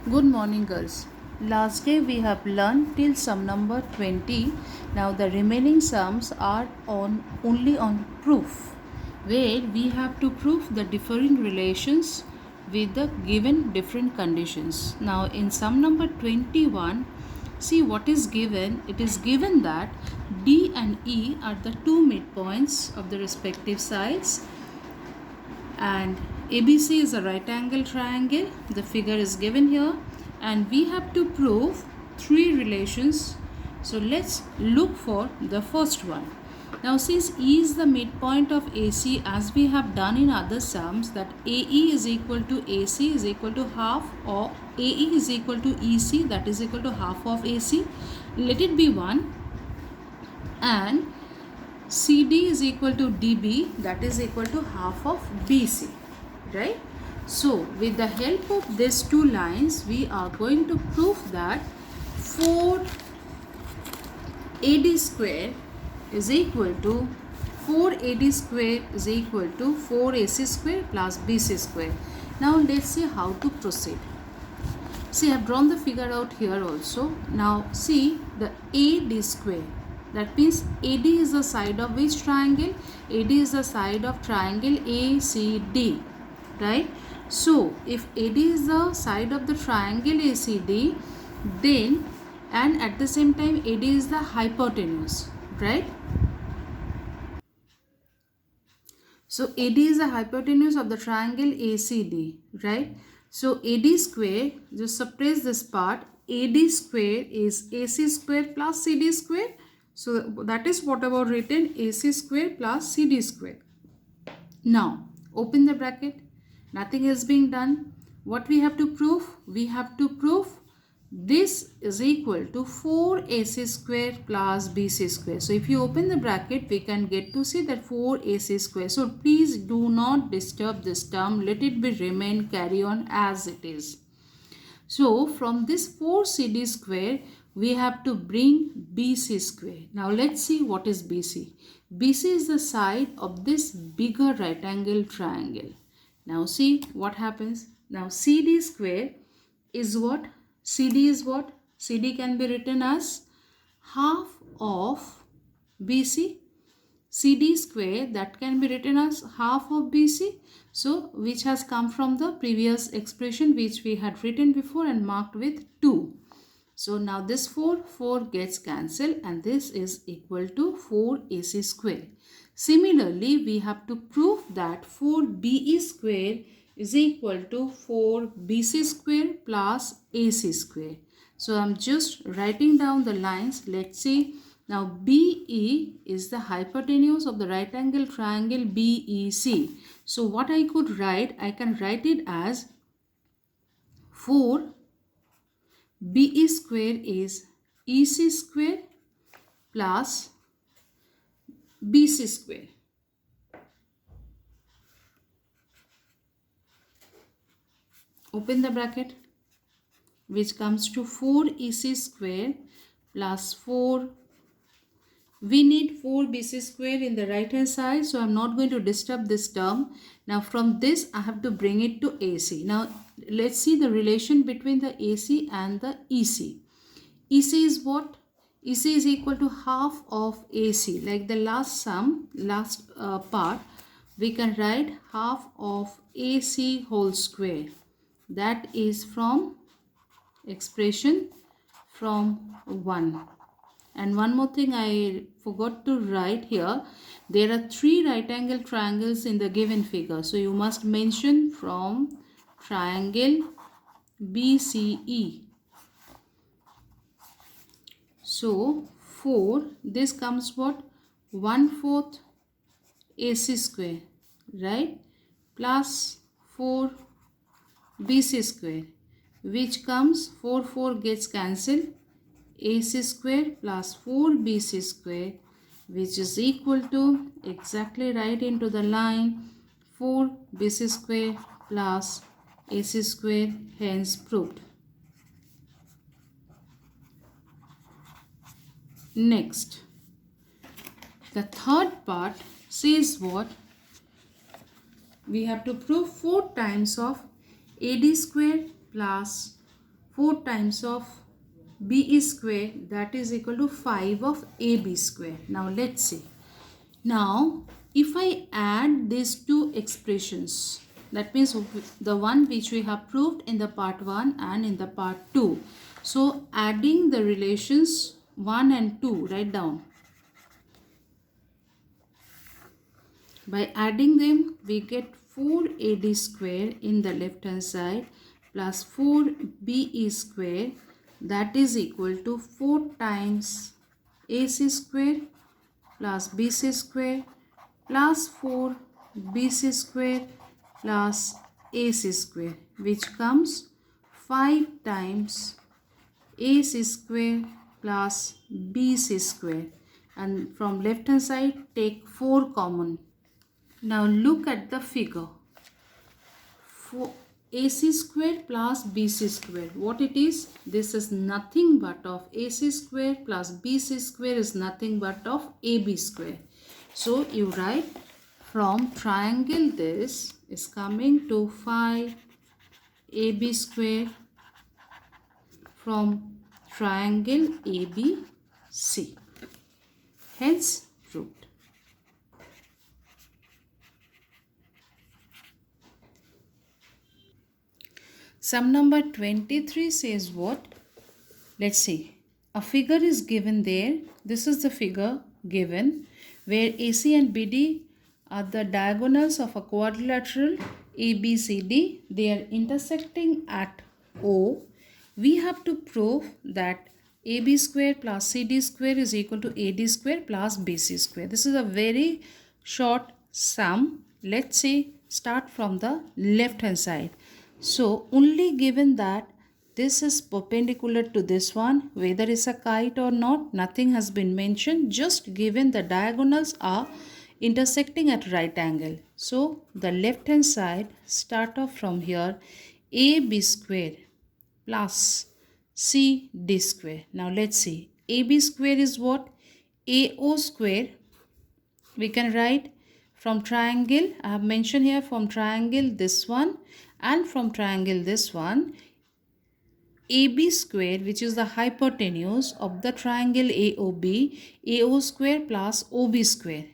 Good morning, girls. Last day we have learned till sum number 20. Now the remaining sums are only on proof, where we have to prove the differing relations with the given different conditions. Now in sum number 21, see what is given. It is given that D and E are the two midpoints of the respective sides, and ABC is a right angle triangle. The figure is given here, and we have to prove three relations. So let's look for the first one. Now since E is the midpoint of AC, as we have done in other sums, that AE is equal to AC is equal to half, or AE is equal to EC, that is equal to half of AC. Let it be 1, and CD is equal to DB, that is equal to half of BC, right? So with the help of these two lines, we are going to prove that 4AD square is equal to 4AD square is equal to 4AC square plus BC square. Now let's see how to proceed. See, I have drawn the figure out here also. Now see the AD square. That means AD is the side of which triangle? AD is the side of triangle ACD, right? So if AD is the side of the triangle ACD, then, and at the same time AD is the hypotenuse, right? So AD is the hypotenuse of the triangle ACD, right? So AD square, just subtract this part, AD square is AC square plus CD square. So that is what about written, AC square plus CD square. Now open the bracket. Nothing is being done. What we have to prove? We have to prove this is equal to 4AC square plus BC square. So if you open the bracket, we can get to see that 4AC square. So please do not disturb this term. Let it be remain, carry on as it is. So from this 4CD square, we have to bring BC square. Now let's see what is BC. BC is the side of this bigger right angle triangle. Now see what happens. Now CD square is what? CD is what? CD can be written as half of BC. CD square, that can be written as half of BC. So which has come from the previous expression which we had written before and marked with 2. So now this 4 gets cancelled, and this is equal to 4AC square. Similarly, we have to prove that 4BE square is equal to 4BC square plus AC square. So I'm just writing down the lines. Let's see. Now BE is the hypotenuse of the right angle triangle BEC. So what I could write, I can write it as 4BE square is EC square plus BC square. Open the bracket, which comes to 4EC square plus 4. We need 4BC square in the right hand side, so I'm not going to disturb this term. Now from this I have to bring it to AC. Now let's see the relation between the AC and the EC. EC is what? EC is equal to half of AC. Like the last sum, part, we can write half of AC whole square. That is from expression from 1. And one more thing I forgot to write here. There are 3 right angle triangles in the given figure. So you must mention from triangle BCE. So 4, this comes what? 1/4 AC square, right? Plus 4 BC square, which comes 4 gets cancelled. AC square plus 4BC square, which is equal to, exactly right into the line, 4BC square plus AC square, hence proved. Next, the third part says what? We have to prove 4 times of AD square plus 4 times of BE square, that is equal to 5 of AB square. Now let's see. Now if I add these two expressions, that means the one which we have proved in the part 1 and in the part 2. So adding the relations 1 and 2, write down. By adding them, we get 4AD square in the left hand side plus 4BE square, that is equal to 4 times AC square plus BC square plus 4BC square plus AC square, which comes 5 times AC square plus BC square, and from left hand side take 4 common. Now look at the figure. For AC square plus BC square, what it is? This is nothing but of AC square plus BC square is nothing but of AB square. So you write from triangle this is coming to 5 AB square from triangle ABC. Hence proved. Sum number 23 says what? Let's see. A figure is given there. This is the figure given where AC and BD are the diagonals of a quadrilateral ABCD. They are intersecting at O. We have to prove that AB square plus CD square is equal to AD square plus BC square. This is a very short sum. Let's see, start from the left hand side. So only given that this is perpendicular to this one, whether it's a kite or not, nothing has been mentioned, just given the diagonals are intersecting at right angle. So the left hand side, start off from here, AB square plus CD square. Now let's see, AB square is what? AO square. We can write from triangle, I have mentioned here from triangle this one and from triangle this one, AB square, which is the hypotenuse of the triangle AOB, AO square plus OB square,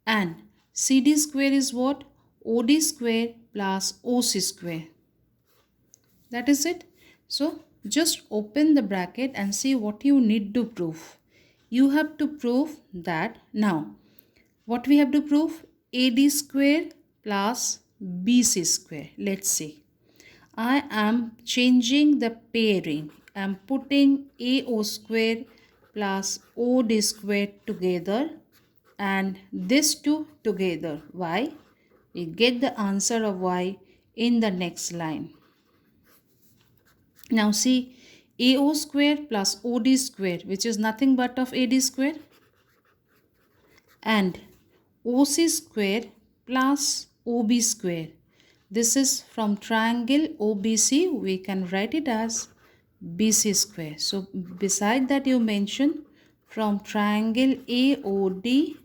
and CD square is what? OD square plus OC square. That is it. So just open the bracket and see what you need to prove. You have to prove that now. What we have to prove? AD square plus BC square. Let's see. I am changing the pairing. I am putting AO square plus OD square together and this two together. Why? We get the answer of Y in the next line. Now see, AO square plus OD square, which is nothing but of AD square, and OC square plus OB square. This is from triangle OBC. We can write it as BC square. So beside that you mention from triangle AOD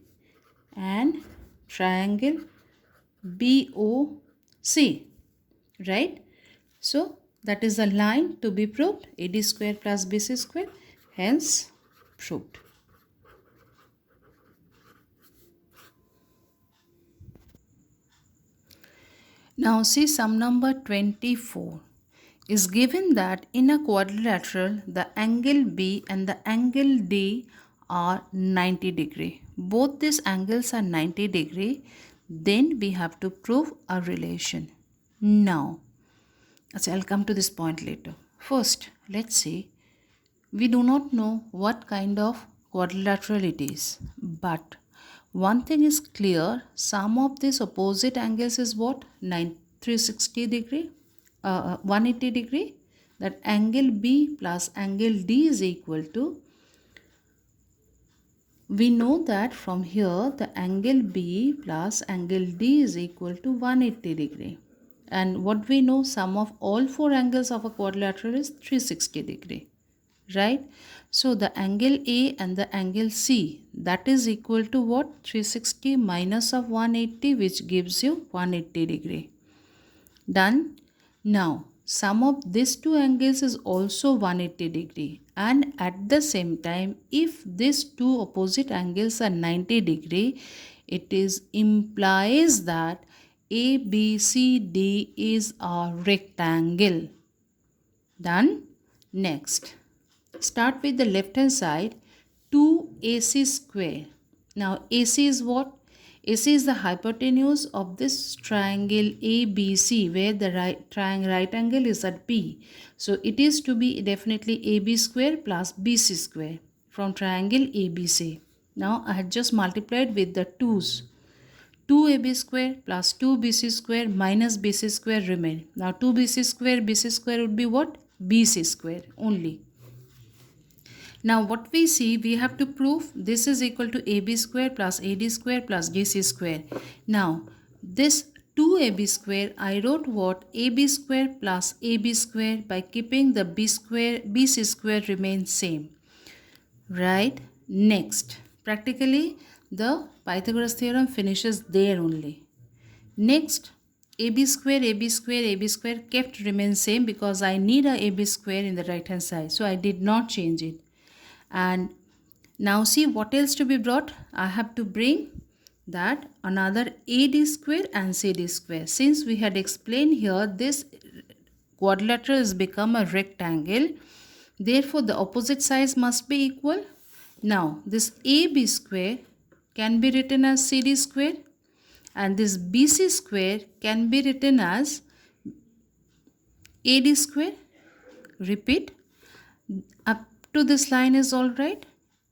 and triangle BOC, right? So that is a line to be proved, AD square plus BC square, hence proved. Now see sum number 24 is given that in a quadrilateral the angle B and the angle D are 90 degree. Both these angles are 90 degree. Then we have to prove a relation. Now, so I'll come to this point later. First, let's see. We do not know what kind of quadrilateral it is, but one thing is clear, sum of these opposite angles is what? 360 degree, 180 degree. That angle B plus angle D is equal to, we know that from here the angle B plus angle D is equal to 180 degree. And what we know, sum of all four angles of a quadrilateral is 360 degree. Right? So the angle A and the angle C, that is equal to what? 360 minus of 180, which gives you 180 degree. Done. Now sum of these two angles is also 180 degree, and at the same time if these two opposite angles are 90 degree, it is implies that ABCD is a rectangle. Done. Next, start with the left hand side. 2AC square. Now AC is what? AC is the hypotenuse of this triangle ABC, where the right angle is at B. So it is to be definitely AB square plus BC square from triangle ABC. Now I had just multiplied with the 2's. 2AB square plus 2BC square minus BC square remain. Now 2BC square, BC square would be what? BC square only. Now what we see, we have to prove this is equal to AB square plus AD square plus DC square. Now this 2AB square, I wrote what? AB square plus AB square by keeping the B square, BC square remains same. Right? Next, practically the Pythagoras theorem finishes there only. Next, AB square, AB square, AB square kept remains same because I need a AB square in the right hand side. So I did not change it. And now see what else to be brought. I have to bring that another AD square and CD square. Since we had explained here this quadrilateral has become a rectangle, therefore the opposite sides must be equal. Now this AB square can be written as CD square, and this BC square can be written as AD square. Repeat. Up to this line is all right.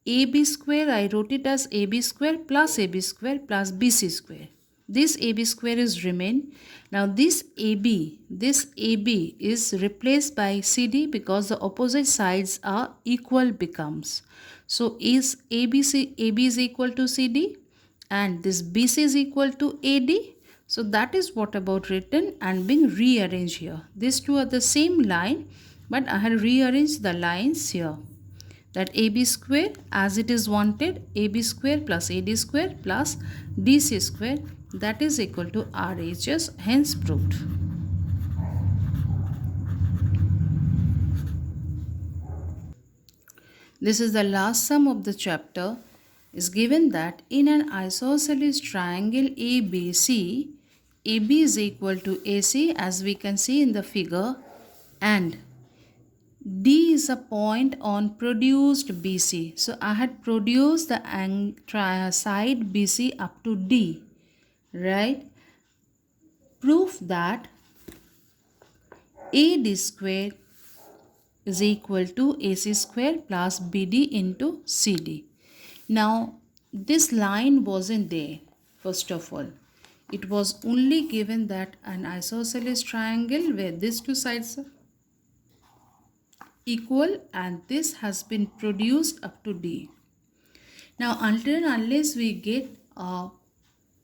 AB square, I wrote it as AB square plus AB square plus BC square. This AB square is remain. Now this AB is replaced by CD because the opposite sides are equal becomes. So is AB is equal to CD and this BC is equal to AD. So that is what about written and being rearranged here. These two are the same line, but I had rearranged the lines here. That AB square as it is wanted, AB square plus AD square plus DC square, that is equal to RHS, hence proved. This is the last sum of the chapter. Is given that in an isosceles triangle ABC, AB is equal to AC as we can see in the figure, and D is a point on produced BC. So I had produced the side BC up to D, right? Proof that AD square is equal to AC square plus BD into CD. Now this line wasn't there. First of all, it was only given that an isosceles triangle where these two sides are equal and this has been produced up to D. Now until and unless we get a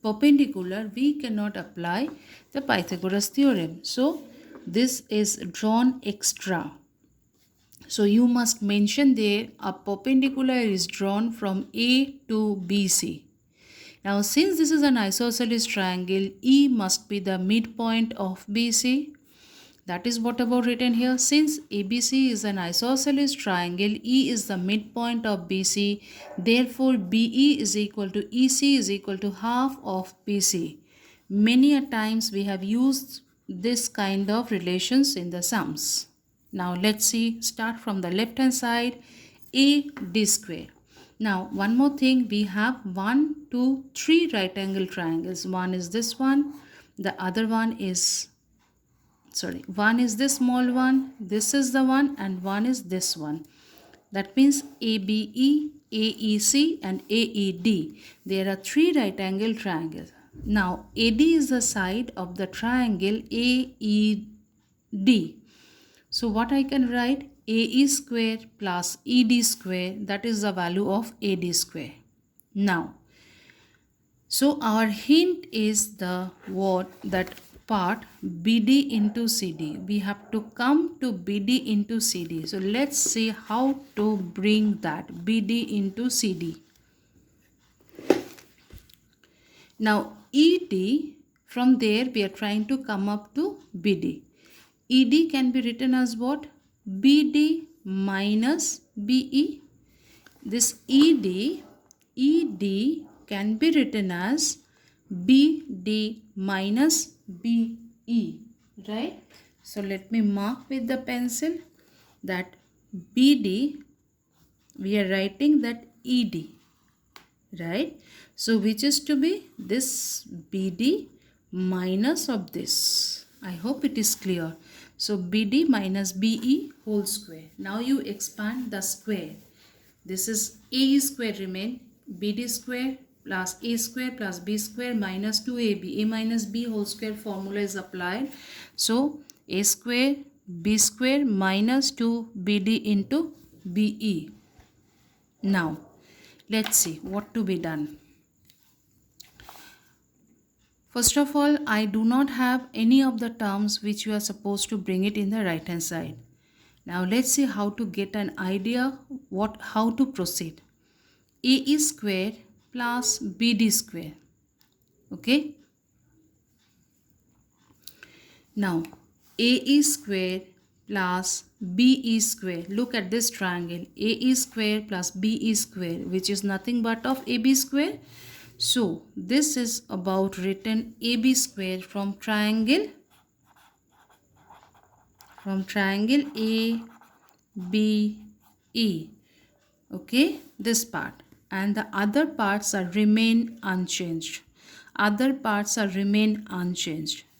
perpendicular, we cannot apply the Pythagoras theorem. So this is drawn extra. So you must mention there a perpendicular is drawn from A to BC. Now since this is an isosceles triangle, E must be the midpoint of BC. That is what about written here. Since ABC is an isosceles triangle, E is the midpoint of BC. Therefore, BE is equal to EC is equal to half of BC. Many a times we have used this kind of relations in the sums. Now let's see, start from the left hand side, AD square. Now one more thing, we have 1, 2, 3 right angle triangles. One is this one, the other one is one is this small one, this is the one, and one is this one. That means ABE, AEC and AED. There are 3 right angle triangles. Now AD is the side of the triangle AED. So what I can write? AE square plus ED square, that is the value of AD square. Now, so our hint is the what that part BD into CD. We have to come to BD into CD. So let's see how to bring that BD into CD. Now ED, from there we are trying to come up to BD. ED can be written as what? BD minus BE. This ED can be written as BD minus BE, right? So let me mark with the pencil that BD, we are writing that ED, right? So which is to be this BD minus of this. I hope it is clear. So BD minus BE whole square. Now you expand the square. This is A square remain, BD square plus A square plus B square minus 2AB. A minus B whole square formula is applied. So A square B square minus 2BD into BE. Now let's see what to be done. First of all, I do not have any of the terms which you are supposed to bring it in the right hand side. Now let's see how to get an idea how to proceed. AE square plus BD square. Okay. Now AE square plus BE square. Look at this triangle. AE square plus BE square, which is nothing but of AB square. So this is about written AB square from triangle ABE. Okay, this part, and the other parts are remain unchanged.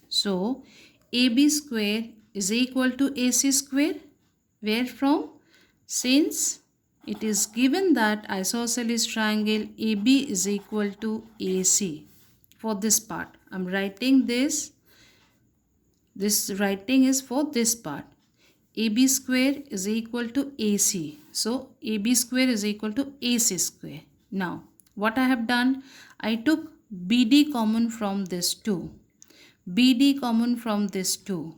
So AB square is equal to AC square. Where from? Since it is given that isosceles triangle AB is equal to AC. For this part, I'm writing this. This writing is for this part. AB square is equal to AC. So AB square is equal to AC square. Now what I have done, I took BD common from this 2. BD common from this 2.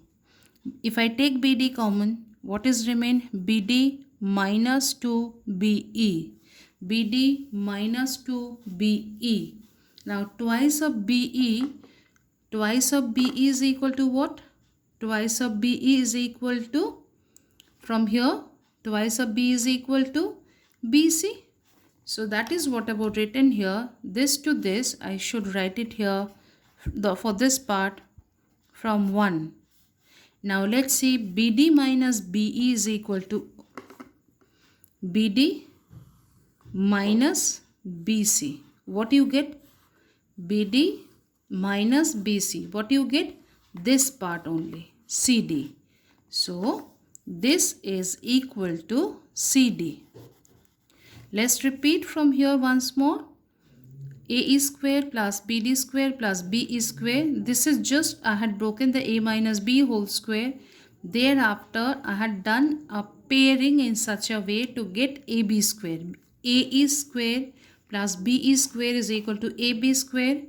If I take BD common, what is remain? BD minus 2BE. BD minus 2BE. Now twice of BE is equal to what? Twice of BE is equal to, from here, twice of B is equal to BC. So that is what about written here. This to this, I should write it here for this part from 1. Now let's see, BD minus BE is equal to BD minus BC. What you get? BD minus BC. What you get? This part only, CD. So this is equal to CD. Let's repeat from here once more. AE square plus BD square plus BE square. This is just, I had broken the A minus B whole square. Thereafter, I had done a pairing in such a way to get AB square. AE square plus BE square is equal to AB square.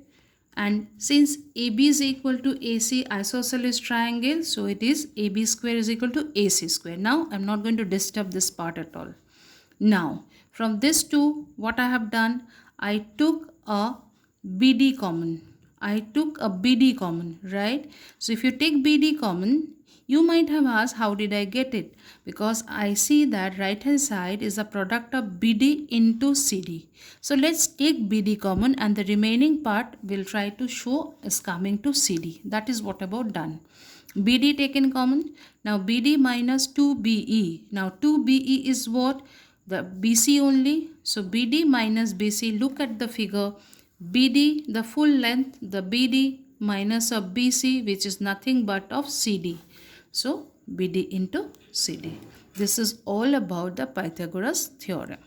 And since AB is equal to AC isosceles triangle, so it is AB square is equal to AC square. Now, I'm not going to disturb this part at all. Now, from this 2, what I have done, I took a BD common. Right? So, if you take BD common, you might have asked, how did I get it? Because I see that right hand side is a product of BD into CD. So let's take BD common, and the remaining part we'll try to show is coming to CD. That is what about done. BD taken common. Now BD minus 2BE. Now 2BE is what? The BC only. So BD minus BC. Look at the figure. BD, the full length, the BD minus of BC, which is nothing but of CD. So BD into CD. This is all about the Pythagoras theorem.